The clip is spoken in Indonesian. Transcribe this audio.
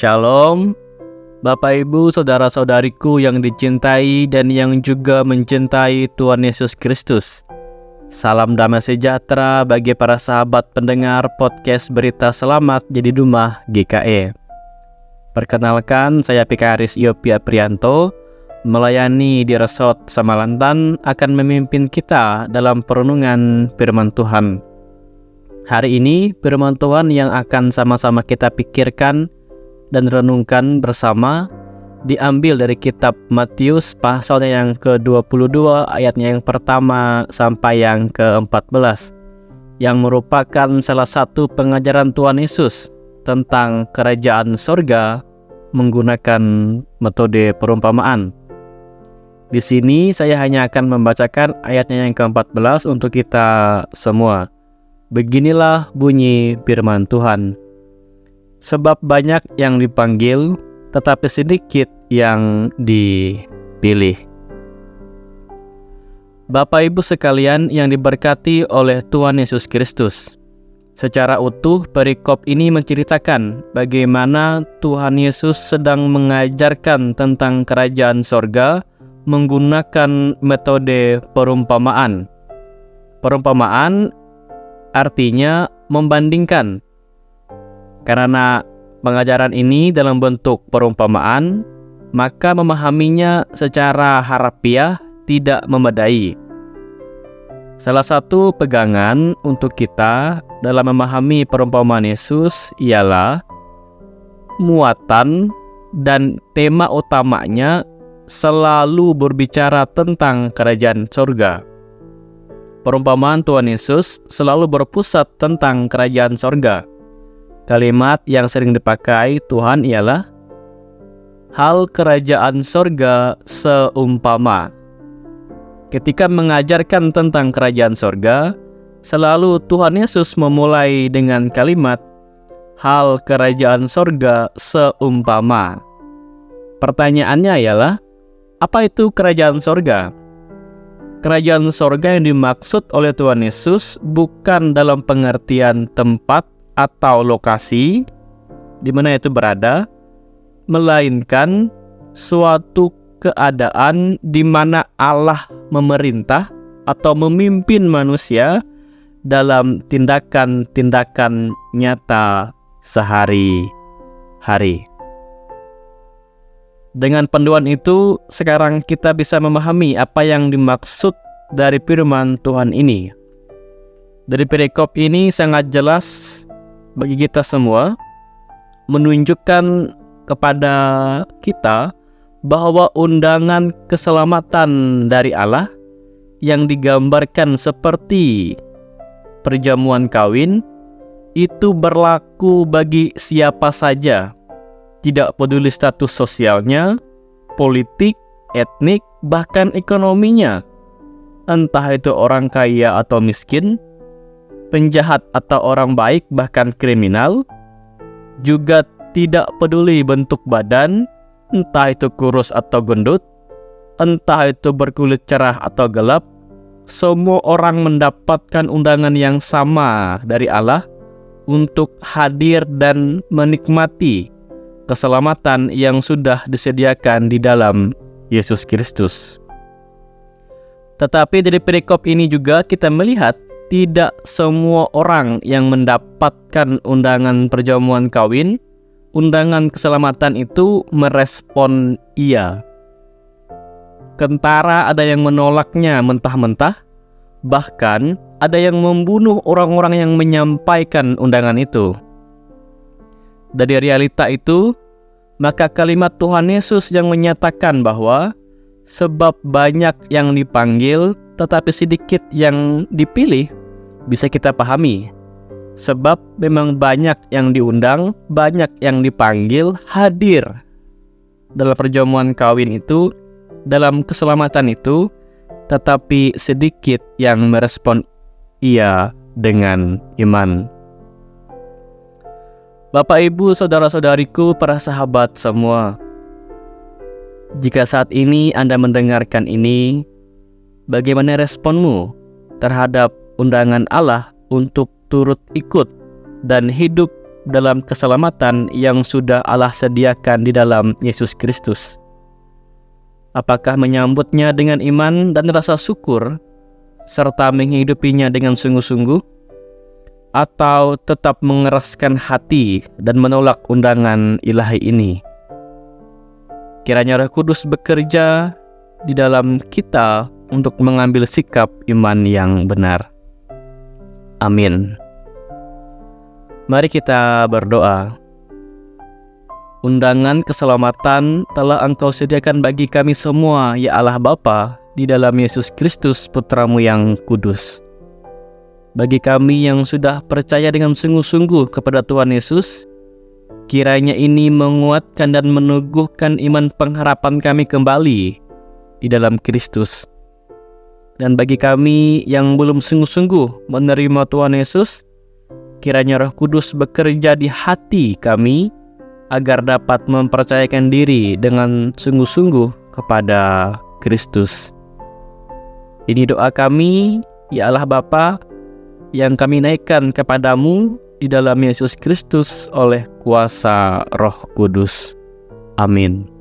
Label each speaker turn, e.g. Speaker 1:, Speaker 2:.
Speaker 1: Shalom, Bapak Ibu, Saudara-saudariku yang dicintai dan yang juga mencintai Tuhan Yesus Kristus. Salam damai sejahtera bagi para sahabat pendengar podcast Berita Selamat Jadi Dumah GKE. Perkenalkan, saya Pikaris Yopia Prianto, melayani di Resort Samalantan, akan memimpin kita dalam perenungan firman Tuhan. Hari ini, firman Tuhan yang akan sama-sama kita pikirkan dan renungkan bersama diambil dari kitab Matius pasalnya yang ke-22 ayatnya yang pertama sampai yang ke-14, yang merupakan salah satu pengajaran Tuhan Yesus tentang kerajaan sorga menggunakan metode perumpamaan. Di sini saya hanya akan membacakan ayatnya yang ke-14 untuk kita semua. Beginilah bunyi firman Tuhan. Sebab banyak yang dipanggil, tetapi sedikit yang dipilih. Bapak Ibu sekalian yang diberkati oleh Tuhan Yesus Kristus, secara utuh perikop ini menceritakan bagaimana Tuhan Yesus sedang mengajarkan tentang kerajaan sorga menggunakan metode perumpamaan. Perumpamaan artinya membandingkan. Karena pengajaran ini dalam bentuk perumpamaan, maka memahaminya secara harfiah tidak memadai. Salah satu pegangan untuk kita dalam memahami perumpamaan Yesus ialah muatan dan tema utamanya selalu berbicara tentang kerajaan sorga. Perumpamaan Tuhan Yesus selalu berpusat tentang kerajaan sorga. Kalimat yang sering dipakai Tuhan ialah hal kerajaan sorga seumpama. Ketika mengajarkan tentang kerajaan sorga, selalu Tuhan Yesus memulai dengan kalimat hal kerajaan sorga seumpama. Pertanyaannya ialah, apa itu kerajaan sorga? Kerajaan sorga yang dimaksud oleh Tuhan Yesus bukan dalam pengertian tempat atau lokasi di mana itu berada, melainkan suatu keadaan di mana Allah memerintah atau memimpin manusia dalam tindakan-tindakan nyata sehari-hari. Dengan panduan itu, sekarang kita bisa memahami apa yang dimaksud dari firman Tuhan ini. Dari perikop ini sangat jelas bagi kita semua, menunjukkan kepada kita bahwa undangan keselamatan dari Allah yang digambarkan seperti perjamuan kawin itu berlaku bagi siapa saja, tidak peduli status sosialnya, politik, etnik, bahkan ekonominya, entah itu orang kaya atau miskin, penjahat atau orang baik, bahkan kriminal, juga tidak peduli bentuk badan, entah itu kurus atau gendut, entah itu berkulit cerah atau gelap, semua orang mendapatkan undangan yang sama dari Allah untuk hadir dan menikmati keselamatan yang sudah disediakan di dalam Yesus Kristus. Tetapi dari perikop ini juga kita melihat tidak semua orang yang mendapatkan undangan perjamuan kawin, undangan keselamatan itu merespon iya. Kentara ada yang menolaknya mentah-mentah, bahkan ada yang membunuh orang-orang yang menyampaikan undangan itu. Dari realita itu, maka kalimat Tuhan Yesus yang menyatakan bahwa sebab banyak yang dipanggil, tetapi sedikit yang dipilih, bisa kita pahami. Sebab memang banyak yang diundang, banyak yang dipanggil hadir dalam perjamuan kawin itu, dalam keselamatan itu, tetapi sedikit yang merespon iya dengan iman. Bapak, Ibu, Saudara-saudariku, para sahabat semua, jika saat ini Anda mendengarkan ini, bagaimana responmu terhadap undangan Allah untuk turut ikut dan hidup dalam keselamatan yang sudah Allah sediakan di dalam Yesus Kristus? Apakah menyambutnya dengan iman dan rasa syukur, serta menghidupinya dengan sungguh-sungguh? Atau tetap mengeraskan hati dan menolak undangan ilahi ini? Kiranya Roh Kudus bekerja di dalam kita untuk mengambil sikap iman yang benar. Amin. Mari kita berdoa. Undangan keselamatan telah Engkau sediakan bagi kami semua, ya Allah Bapa, di dalam Yesus Kristus Putra-Mu yang kudus. Bagi kami yang sudah percaya dengan sungguh-sungguh kepada Tuhan Yesus, kiranya ini menguatkan dan meneguhkan iman pengharapan kami kembali di dalam Kristus. Dan bagi kami yang belum sungguh-sungguh menerima Tuhan Yesus, kiranya Roh Kudus bekerja di hati kami agar dapat mempercayakan diri dengan sungguh-sungguh kepada Kristus. Ini doa kami, ya Allah Bapa, yang kami naikkan kepadamu di dalam Yesus Kristus oleh kuasa Roh Kudus. Amin.